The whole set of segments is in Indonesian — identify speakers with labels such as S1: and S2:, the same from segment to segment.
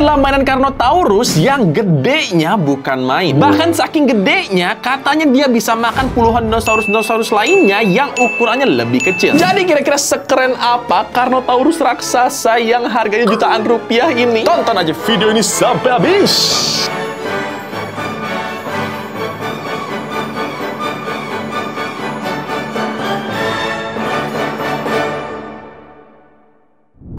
S1: adalah mainan Carnotaurus yang gedenya bukan main. Bahkan saking gedenya, katanya dia bisa makan puluhan dinosaurus-dinosaurus lainnya yang ukurannya lebih kecil. Jadi kira-kira sekeren apa Carnotaurus raksasa yang harganya jutaan rupiah ini? Tonton aja video ini sampai habis.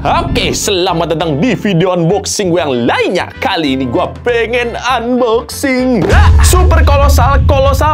S1: Oke, selamat datang di video unboxing gue yang lainnya. Kali ini gue pengen unboxing super kolosal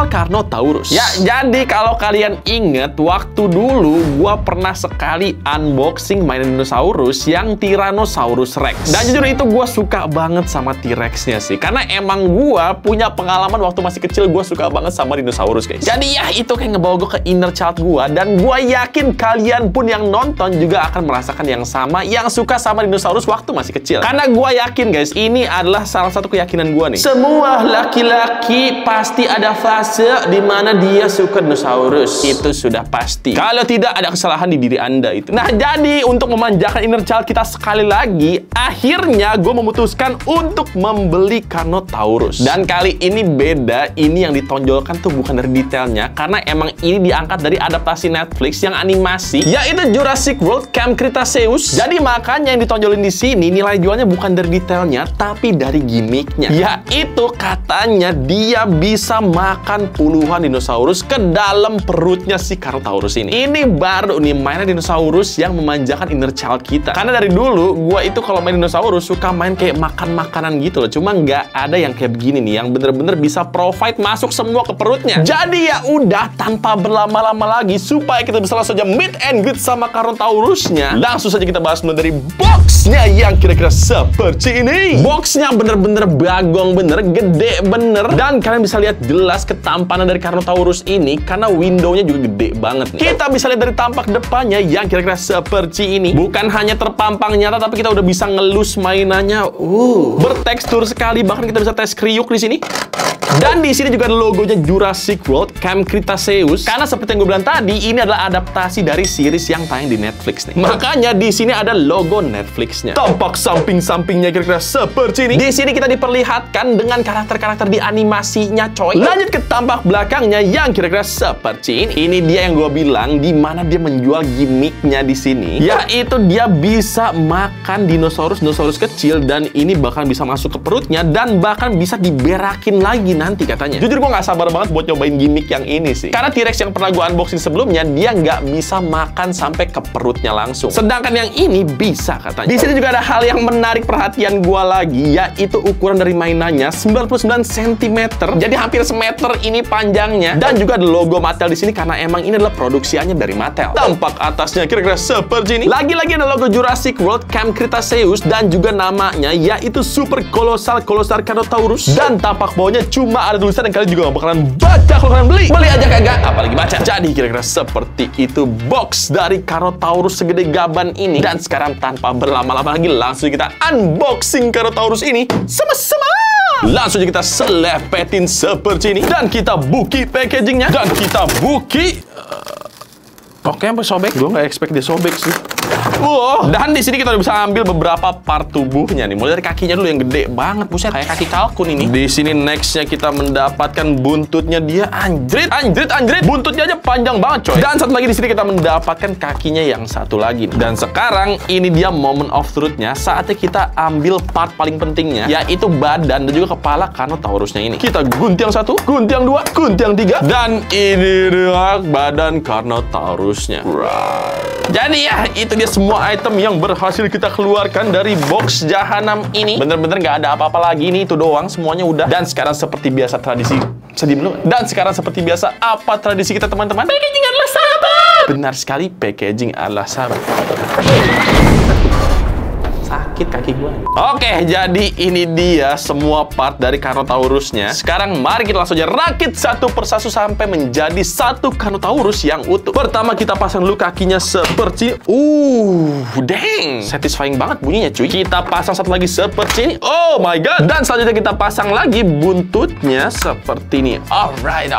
S1: Carnotaurus. Ya, jadi kalau kalian inget, waktu dulu gue pernah sekali unboxing mainan dinosaurus yang Tyrannosaurus Rex. Dan jujur itu gue suka banget sama T-Rex-nya sih. Karena emang gue punya pengalaman waktu masih kecil, gue suka banget sama dinosaurus, guys. Jadi ya, itu kayak ngebawa gue ke inner child gue. Dan gue yakin kalian pun yang nonton juga akan merasakan yang sama, yang suka sama dinosaurus waktu masih kecil. Karena gue yakin, guys, ini adalah salah satu keyakinan gue nih. Semua laki-laki pasti ada fase di mana dia suka dinosaurus. Itu sudah pasti. Kalau tidak, ada kesalahan di diri Anda itu. Nah, jadi untuk memanjakan inner child kita sekali lagi, akhirnya gue memutuskan untuk membeli Carnotaurus. Dan kali ini beda. Ini yang ditonjolkan tuh bukan dari detailnya, karena emang ini diangkat dari adaptasi Netflix yang animasi, yaitu Jurassic World Camp Cretaceous. Jadi makanya yang ditonjolin di sini nilai jualnya bukan dari detailnya, tapi dari gimmicknya. Yaitu katanya dia bisa makan puluhan dinosaurus ke dalam perutnya si Carnotaurus ini. Ini baru nih mainan dinosaurus yang memanjakan inner child kita. Karena dari dulu gua itu kalau main dinosaurus suka main kayak makan makanan gitu loh. Cuma nggak ada yang kayak begini nih, yang bener-bener bisa provide masuk semua ke perutnya. Jadi ya udah, tanpa berlama-lama lagi, supaya kita bisa langsung aja meet and greet sama Carnotaurusnya, langsung saja kita bahas dari boxnya yang kira-kira seperti ini. Boxnya bener-bener bagong bener, gede bener, dan kalian bisa lihat jelas ketampanan dari Carnotaurus ini karena windownya juga gede banget nih. Kita bisa lihat dari tampak depannya yang kira-kira seperti ini. Bukan hanya terpampang nyata, tapi kita udah bisa ngelus mainannya. Bertekstur sekali, bahkan kita bisa tes kriuk di sini. Dan di sini juga ada logonya Jurassic World Camp Cretaceous. Karena seperti yang gue bilang tadi, ini adalah adaptasi dari series yang tayang di Netflix nih. Makanya di sini ada logo Netflixnya. Tampak samping-sampingnya kira-kira seperti ini. Di sini kita diperlihatkan dengan karakter-karakter di animasinya, coy. Lanjut ke tampak belakangnya yang kira-kira seperti ini. Ini dia yang gue bilang, di mana dia menjual gimmicknya di sini. Yaitu dia bisa makan dinosaurus kecil, dan ini bahkan bisa masuk ke perutnya, dan bahkan bisa diberakin lagi nanti katanya. Jujur gue nggak sabar banget buat nyobain gimmick yang ini sih. Karena T-Rex yang pernah gue unboxing sebelumnya, dia nggak bisa makan sampai ke perutnya langsung. Sedangkan yang ini bisa katanya. Di sini juga ada hal yang menarik perhatian gue lagi, yaitu ukuran dari mainannya 99 cm. Jadi hampir semeter ini panjangnya. Dan juga ada logo Mattel di sini karena emang ini adalah produksiannya dari Mattel. Tampak atasnya kira-kira seperti ini. Lagi-lagi ada logo Jurassic World Camp Cretaceous dan juga namanya yaitu Super Kolosal Carnotaurus. Dan tampak bawahnya cuma ada tulisan yang kalian juga gak bakalan baca kalau kalian beli. Beli aja kagak, apalagi baca. Jadi kira-kira seperti itu box dari Carnotaurus segede gaban ini. Dan sekarang tanpa berlama-lama lagi, langsung kita unboxing Carnotaurus ini sama-sama. Langsung aja kita selepetin seperti ini. Dan kita buki packagingnya. Dan kita buki. Oke, sampai sobek. Gue nggak expect dia sobek sih. Dan di sini kita udah bisa ambil beberapa part tubuhnya nih. Mulai dari kakinya dulu yang gede banget, buset, kayak kaki kalkun ini. Di sini nextnya kita mendapatkan buntutnya dia. Anjrit. Buntutnya aja panjang banget, coy. Dan satu lagi di sini kita mendapatkan kakinya yang satu lagi. Dan sekarang ini dia moment of truth-nya. Saatnya kita ambil part paling pentingnya, yaitu badan dan juga kepala Carnotaurusnya ini. Kita gunting yang satu, gunting yang dua, gunting yang tiga, dan ini dia badan Carnotaurusnya. Jadi ya, itu dia semua item yang berhasil kita keluarkan dari box jahanam ini. Bener-bener nggak ada apa-apa lagi, ini itu doang semuanya udah. Dan sekarang seperti biasa tradisi, sedih dulu. Dan sekarang seperti biasa, apa tradisi kita teman-teman? Packaging adalah sahabat. Benar sekali, packaging adalah sahabat. Sakit kaki gue. Oke, jadi ini dia semua part dari Carnotaurusnya. Sekarang mari kita langsung aja rakit satu persatu sampai menjadi satu Carnotaurus yang utuh. Pertama kita pasang dulu kakinya seperti dang, satisfying banget bunyinya, cuy. Kita pasang satu lagi seperti ini. Oh my god. Dan selanjutnya kita pasang lagi buntutnya seperti ini. Alright.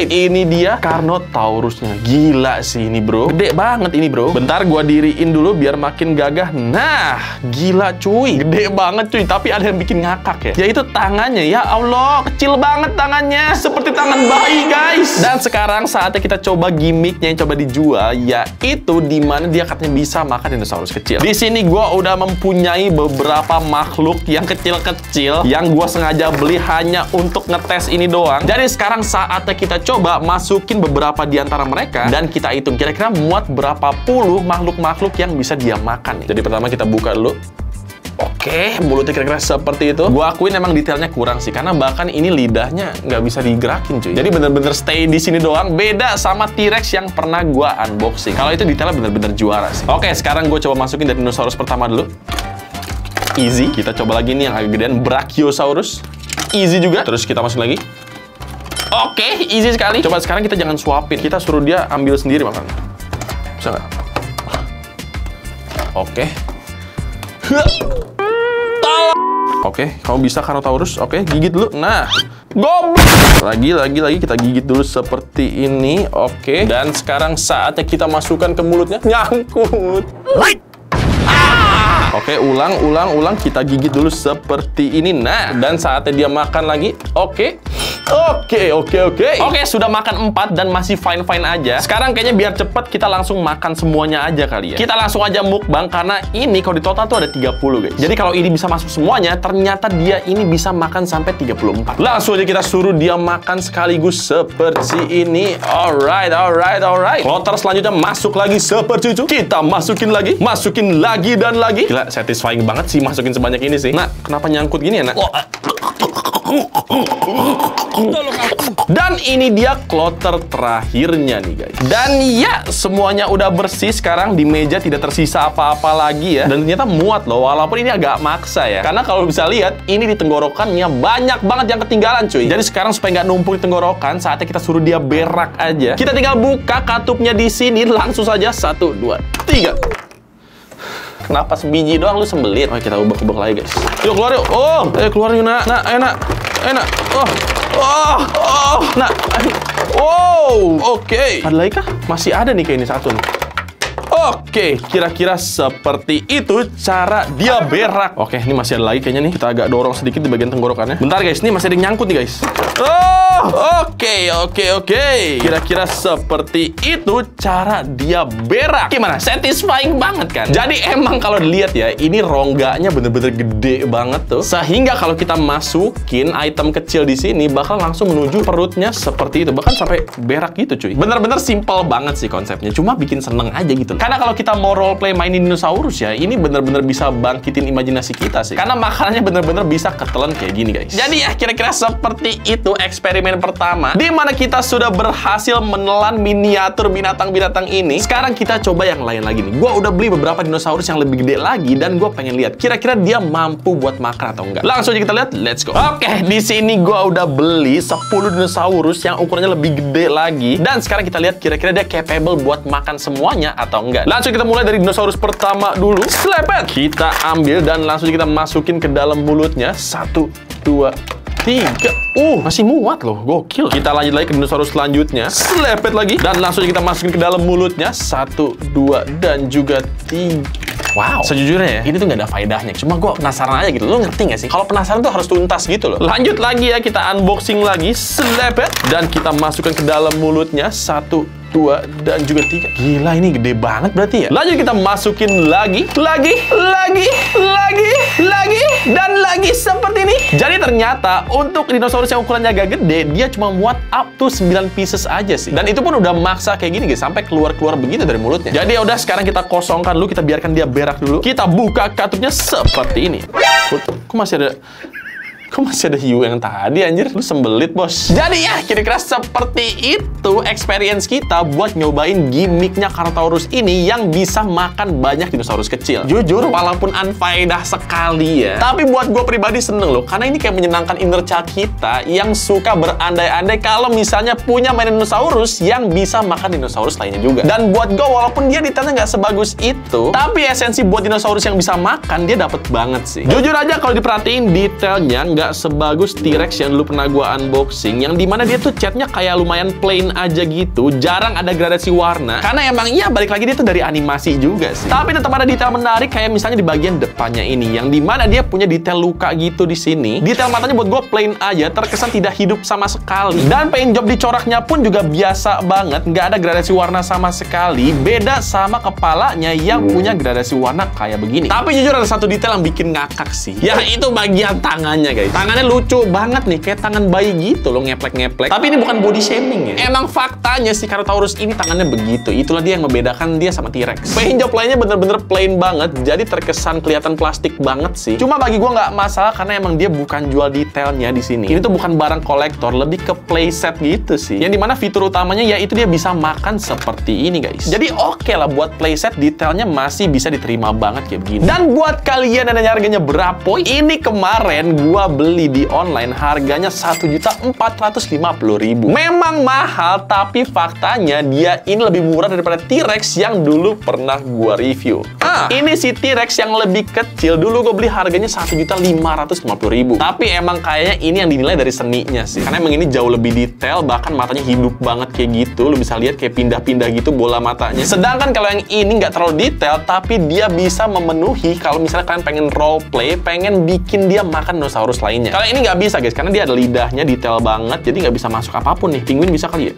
S1: Ini dia Carnotaurusnya. Gila sih ini, bro. Gede banget ini, bro. Bentar gua diriin dulu biar makin gagah. Nah, Gila cuy, gede banget cuy. Tapi ada yang bikin ngakak ya, yaitu tangannya. Ya Allah, kecil banget tangannya, seperti tangan bayi guys. Dan sekarang saatnya kita coba gimmicknya yang coba dijual, yaitu dimana dia katanya bisa makan dinosaurus kecil. Di sini gua udah mempunyai beberapa makhluk yang kecil-kecil yang gua sengaja beli hanya untuk ngetes ini doang. Jadi sekarang saatnya kita coba masukin beberapa di antara mereka dan kita hitung kira-kira muat berapa puluh makhluk-makhluk yang bisa dia makan nih. Jadi pertama kita buka dulu. Oke, mulutnya kira-kira seperti itu. Gua akuin emang detailnya kurang sih, karena bahkan ini lidahnya nggak bisa digerakin cuy. Jadi bener-bener stay di sini doang. Beda sama T-Rex yang pernah gua unboxing. Kalau itu detailnya bener-bener juara sih. Oke, sekarang gue coba masukin dari dinosaurus pertama dulu. Easy. Kita coba lagi nih yang agak gedean, Brachiosaurus. Easy juga. Terus kita masuk lagi. Oke, easy sekali. Coba sekarang kita jangan suapin. Kita suruh dia ambil sendiri makan. Bisa nggak? Oke. Oke, kamu bisa Carnotaurus. Oke, gigit dulu. Nah, goblok. Lagi kita gigit dulu seperti ini. Oke, dan sekarang saatnya kita masukkan ke mulutnya. Nyangkut. Oke, ulang. Kita gigit dulu seperti ini. Nah, dan saatnya dia makan lagi. Oke, sudah makan 4 dan masih fine-fine aja. Sekarang kayaknya biar cepet kita langsung makan semuanya aja kali ya. Kita langsung aja mukbang karena ini kalau di total tuh ada 30 guys. Jadi kalau ini bisa masuk semuanya, ternyata dia ini bisa makan sampai 34. Langsung aja kita suruh dia makan sekaligus seperti ini. Alright. Kloter selanjutnya masuk lagi seperti itu. Kita masukin lagi dan lagi. Gila, satisfying banget sih masukin sebanyak ini sih. Nah, kenapa nyangkut gini ya, Nak? Dan ini dia kloter terakhirnya nih guys. Dan ya, semuanya udah bersih sekarang. Di meja tidak tersisa apa-apa lagi ya. Dan ternyata muat loh, walaupun ini agak maksa ya. Karena kalau bisa lihat, ini di tenggorokannya banyak banget yang ketinggalan cuy. Jadi sekarang supaya nggak numpuk di tenggorokan, saatnya kita suruh dia berak aja. Kita tinggal buka katupnya di sini, langsung saja 1, 2, 3. Kenapa sebiji doang lu sembelit? Oke, kita ubek-ubek lagi guys. Yuk keluar yuk. Oh, ayo keluar yuk nak. Nak, enak. Nah, oke. Ada lagi kah? Masih ada nih kayak ini satu nih. Oke, kira-kira seperti itu cara dia berak. Oke, ini masih ada lagi kayaknya nih. Kita agak dorong sedikit di bagian tenggorokannya. Bentar guys, ini masih ada yang nyangkut nih guys. Oke. Kira-kira seperti itu cara dia berak. Gimana? Satisfying banget kan? Jadi emang kalau dilihat ya, ini rongganya bener-bener gede banget tuh. Sehingga kalau kita masukin item kecil di sini, bakal langsung menuju perutnya seperti itu. Bahkan sampai berak gitu cuy. Bener-bener simple banget sih konsepnya. Cuma bikin seneng aja gitu. Karena kalau kita mau roleplay mainin dinosaurus ya, ini bener-bener bisa bangkitin imajinasi kita sih. Karena makanannya bener-bener bisa ketelan kayak gini guys. Jadi ya kira-kira seperti itu eksperimen pertama, di mana kita sudah berhasil menelan miniatur binatang-binatang ini. Sekarang kita coba yang lain lagi nih. Gua udah beli beberapa dinosaurus yang lebih gede lagi dan gua pengen lihat kira-kira dia mampu buat makan atau enggak. Langsung aja kita lihat, let's go. Oke, di sini gua udah beli 10 dinosaurus yang ukurannya lebih gede lagi. Dan sekarang kita lihat kira-kira dia capable buat makan semuanya atau enggak. Langsung kita mulai dari dinosaurus pertama dulu. Slepet. Kita ambil dan langsung kita masukin ke dalam mulutnya. 1, 2, 3. Masih muat loh, gokil. Kita lanjut lagi ke dinosaurus selanjutnya. Slepet lagi. Dan langsung kita masukin ke dalam mulutnya. 1, 2, dan juga 3. Wow, sejujurnya ya, ini tuh nggak ada faedahnya. Cuma gue penasaran aja gitu. Lo ngerti nggak sih? Kalau penasaran tuh harus tuntas gitu loh. Lanjut lagi ya, kita unboxing lagi. Slepet. Dan kita masukkan ke dalam mulutnya. 1, 2, dan juga 3. Gila, ini gede banget berarti ya. Lanjut kita masukin lagi, dan lagi seperti ini. Jadi ternyata untuk dinosaurus yang ukurannya agak gede, dia cuma muat up to 9 pieces aja sih. Dan itu pun udah maksa kayak gini guys, sampai keluar-keluar begitu dari mulutnya. Jadi ya udah, sekarang kita kosongkan dulu, kita biarkan dia berak dulu. Kita buka katupnya seperti ini. Kok masih ada hiu yang tadi, anjir? Lu sembelit, bos. Jadi ya, kira-kira seperti itu experience kita buat nyobain gimmicknya Carnotaurus ini yang bisa makan banyak dinosaurus kecil. Jujur, walaupun unfaedah sekali ya, tapi buat gue pribadi seneng loh. Karena ini kayak menyenangkan inner child kita yang suka berandai-andai kalau misalnya punya mainan dinosaurus yang bisa makan dinosaurus lainnya juga. Dan buat gue, walaupun dia detailnya nggak sebagus itu, tapi esensi buat dinosaurus yang bisa makan, dia dapet banget sih. Jujur aja, kalau diperhatiin detailnya nggak nggak sebagus T-Rex yang dulu pernah gua unboxing, yang dimana dia tuh catnya kayak lumayan plain aja gitu, jarang ada gradasi warna. Karena emang iya balik lagi dia tuh dari animasi juga sih. Tapi tetap ada detail menarik kayak misalnya di bagian depannya ini, yang dimana dia punya detail luka gitu di sini. Detail matanya buat gua plain aja, terkesan tidak hidup sama sekali. Dan paint job di coraknya pun juga biasa banget, nggak ada gradasi warna sama sekali. Beda sama kepalanya yang punya gradasi warna kayak begini. Tapi jujur ada satu detail yang bikin ngakak sih. Ya itu bagian tangannya guys. Tangannya lucu banget nih, kayak tangan bayi gitu loh, ngeplek-ngeplek. Tapi ini bukan body shaming ya. Emang faktanya sih Carnotaurus ini tangannya begitu. Itulah dia yang membedakan dia sama T-Rex. Paint job lainnya bener-bener plain banget, jadi terkesan kelihatan plastik banget sih. Cuma bagi gua nggak masalah karena emang dia bukan jual detailnya di sini. Ini tuh bukan barang kolektor, lebih ke playset gitu sih. Yang dimana fitur utamanya yaitu dia bisa makan seperti ini guys. Jadi oke lah buat playset, detailnya masih bisa diterima banget kayak begini. Dan buat kalian yang nanya harganya berapa, ini kemarin gua beli di online harganya 1.450.000. Memang mahal, tapi faktanya dia ini lebih murah daripada T-Rex yang dulu pernah gua review. Ini si T-Rex yang lebih kecil, dulu gue beli harganya 1.550.000. Tapi emang kayaknya ini yang dinilai dari seninya sih. Karena emang ini jauh lebih detail, bahkan matanya hidup banget kayak gitu. Lu bisa lihat kayak pindah-pindah gitu bola matanya. Sedangkan kalau yang ini nggak terlalu detail, tapi dia bisa memenuhi kalau misalnya kalian pengen role play, pengen bikin dia makan dinosaurus lainnya. Kalau ini nggak bisa guys, karena dia ada lidahnya detail banget, jadi nggak bisa masuk apapun nih. Penguin bisa kali ya?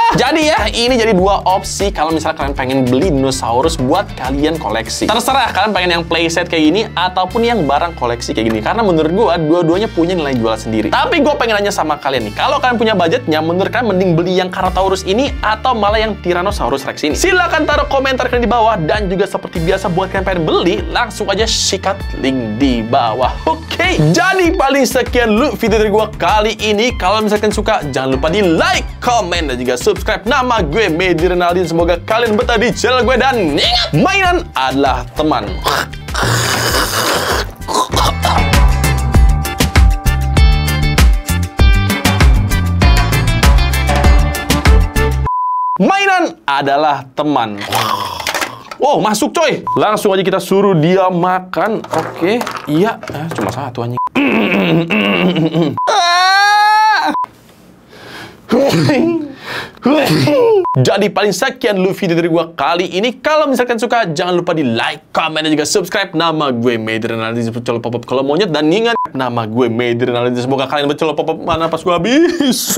S1: Jadi ya, ini jadi dua opsi kalau misalnya kalian pengen beli dinosaurus buat kalian koleksi. Terserah kalian pengen yang playset kayak gini ataupun yang barang koleksi kayak gini. Karena menurut gua dua-duanya punya nilai jual sendiri. Tapi gua pengen nanya sama kalian nih, kalau kalian punya budgetnya, menurut kalian mending beli yang Carnotaurus ini atau malah yang Tyrannosaurus Rex ini? Silahkan taruh komentar kalian di bawah, dan juga seperti biasa buat kalian pengen beli, langsung aja sikat link di bawah. Oke, jadi paling sekian dulu video dari gua kali ini. Kalau misalkan suka, jangan lupa di like, komen, dan juga subscribe. Nama gue Medi Renaldin. Semoga kalian betah di channel gue, dan ingat, mainan adalah teman. Mainan adalah teman. Wow, masuk coy. Langsung aja kita suruh dia makan. Oke, iya. Cuma satu anjing. Jadi paling sekian dulu video dari gua kali ini. Kalau misalkan suka, jangan lupa di like, comment, dan juga subscribe. Nama gue Medi Renaldin. Betul pop-up kalau monyet. Dan ingat, nama gue Medi Renaldin. Semoga kalian betul pop-up mana pas gua habis.